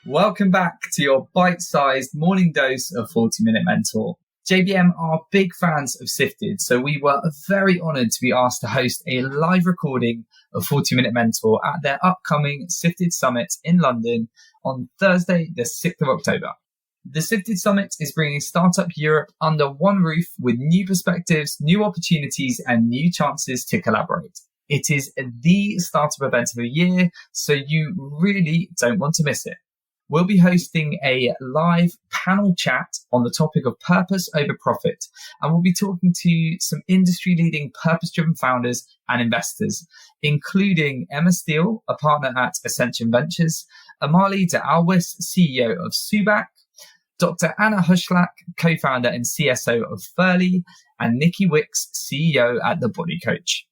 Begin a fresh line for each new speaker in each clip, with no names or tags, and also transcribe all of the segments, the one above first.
Welcome back to your bite-sized morning dose of 40-Minute Mentor. JBM are big fans of Sifted, so we were very honoured to be asked to host a live recording of 40-Minute Mentor at their upcoming Sifted Summit in London on Thursday, the 6th of October. The Sifted Summit is bringing Startup Europe under one roof with new perspectives, new opportunities, and new chances to collaborate. It is the startup event of the year, so you really don't want to miss it. We'll be hosting a live panel chat on the topic of purpose over profit, and we'll be talking to some industry-leading purpose-driven founders and investors, including Emma Steele, a partner at Ascension Ventures, Amali de Alwis, CEO of Subak, Dr. Anna Hushlak, co-founder and CSO of Ferly, and Nikki Wicks, CEO at The Body Coach.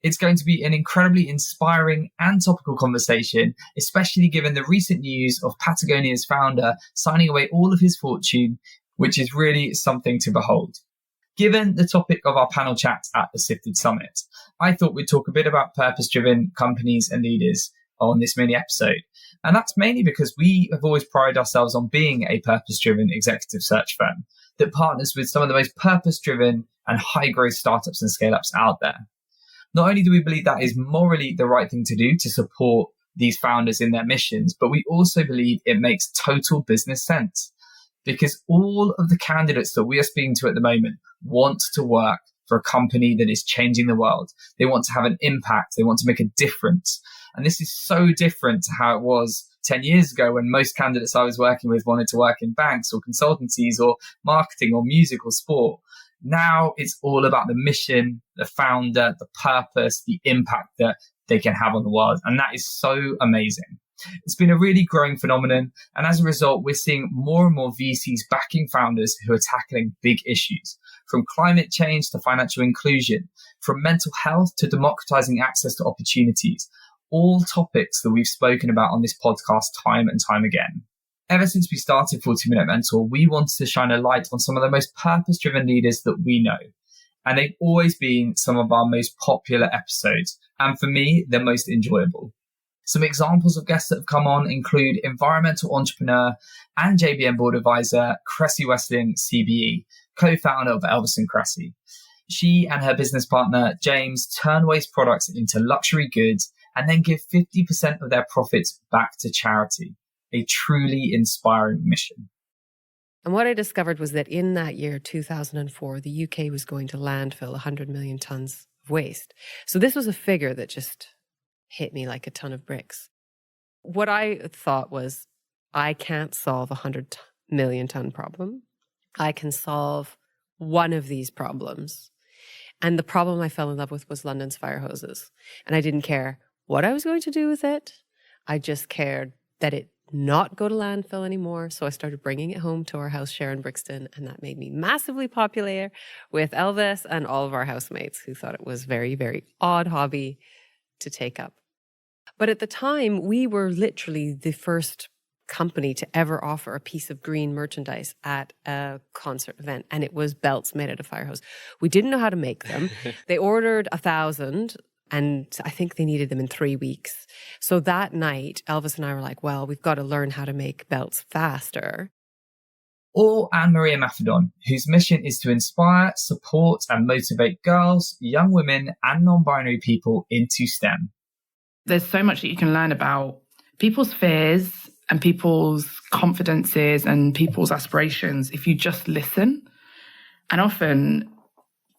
It's going to be an incredibly inspiring and topical conversation, especially given the recent news of Patagonia's founder signing away all of his fortune, which is really something to behold. Given the topic of our panel chat at the Sifted Summit, I thought we'd talk a bit about purpose-driven companies and leaders on this mini episode. And that's mainly because we have always prided ourselves on being a purpose-driven executive search firm that partners with some of the most purpose-driven and high-growth startups and scale-ups out there. Not only do we believe that is morally the right thing to do to support these founders in their missions, but we also believe it makes total business sense because all of the candidates that we are speaking to at the moment want to work for a company that is changing the world. They want to have an impact. They want to make a difference. And this is so different to how it was 10 years ago when most candidates I was working with wanted to work in banks or consultancies or marketing or music or sport. Now it's all about the mission, the founder, the purpose, the impact that they can have on the world. And that is so amazing. It's been a really growing phenomenon. And as a result, we're seeing more and more VCs backing founders who are tackling big issues, from climate change to financial inclusion, from mental health to democratizing access to opportunities, all topics that we've spoken about on this podcast time and time again. Ever since we started 40-Minute Mentor, we wanted to shine a light on some of the most purpose-driven leaders that we know. And they've always been some of our most popular episodes. And for me, they're most enjoyable. Some examples of guests that have come on include environmental entrepreneur and JBM board advisor, Cressy Westling, CBE, co-founder of Alwis and Cressy. She and her business partner, James, turn waste products into luxury goods and then give 50% of their profits back to charity. A truly inspiring mission.
And what I discovered was that in that year, 2004, the UK was going to landfill 100 million tons of waste. So this was a figure that just hit me like a ton of bricks. What I thought was, I can't solve a 100 million ton problem. I can solve one of these problems. And the problem I fell in love with was London's fire hoses. And I didn't care what I was going to do with it. I just cared that it not go to landfill anymore. So I started bringing it home to our house share in Brixton, and that made me massively popular with Elvis and all of our housemates who thought it was very, very odd hobby to take up. But at the time, we were literally the first company to ever offer a piece of green merchandise at a concert event, and it was belts made out of fire hose. We didn't know how to make them. They ordered 1,000. And I think they needed them in 3 weeks. So that night, Elvis and I were like, well, we've got to learn how to make belts faster.
Or Anne-Maria Maffedon, whose mission is to inspire, support, and motivate girls, young women, and non-binary people into STEM.
There's so much that you can learn about people's fears and people's confidences and people's aspirations if you just listen. And often,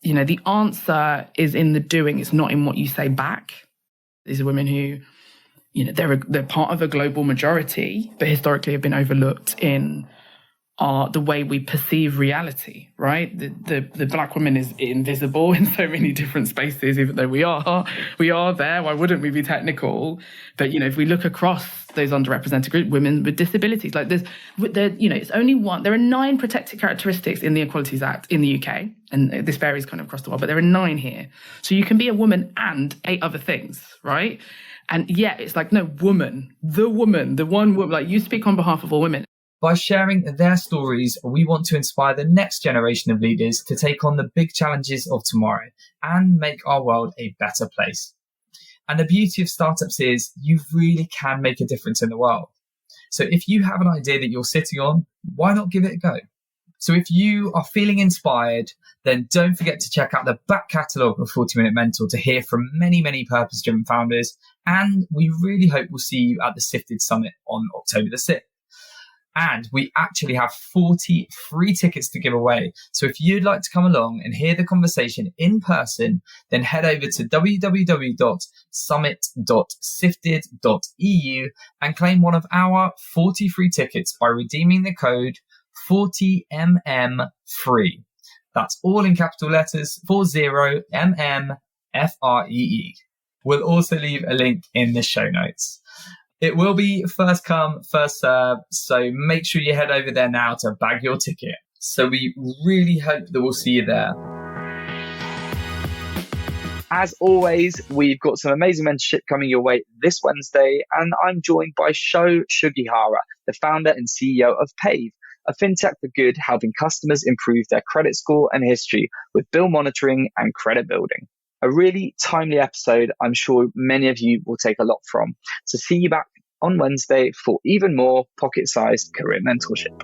the answer is in the doing. It's not in what you say back. These are women who, they're part of a global majority, but historically have been overlooked in the way we perceive reality, right? The Black woman is invisible in so many different spaces, even though we are there. Why wouldn't we be technical? But, if we look across those underrepresented groups, women with disabilities, it's only one. There are 9 protected characteristics in the Equalities Act in the UK, and this varies kind of across the world, but there are 9 here. So you can be a woman and 8 other things, right? And yet it's like, no, woman, the one woman, like you speak on behalf of all women.
By sharing their stories, we want to inspire the next generation of leaders to take on the big challenges of tomorrow and make our world a better place. And the beauty of startups is you really can make a difference in the world. So if you have an idea that you're sitting on, why not give it a go? So if you are feeling inspired, then don't forget to check out the back catalogue of 40 Minute Mentor to hear from many, many purpose-driven founders. And we really hope we'll see you at the Sifted Summit on October the 6th. And we actually have 40 free tickets to give away. So if you'd like to come along and hear the conversation in person, then head over to www.summit.sifted.eu and claim one of our 40 free tickets by redeeming the code 40mmFree. That's all in capital letters, 40mmFree. We'll also leave a link in the show notes. It will be first come, first serve, so make sure you head over there now to bag your ticket. So we really hope that we'll see you there. As always, we've got some amazing mentorship coming your way this Wednesday, and I'm joined by Sho Sugihara, the founder and CEO of Pave, a fintech for good helping customers improve their credit score and history with bill monitoring and credit building. A really timely episode I'm sure many of you will take a lot from. So see you back on Wednesday for even more pocket-sized career mentorship.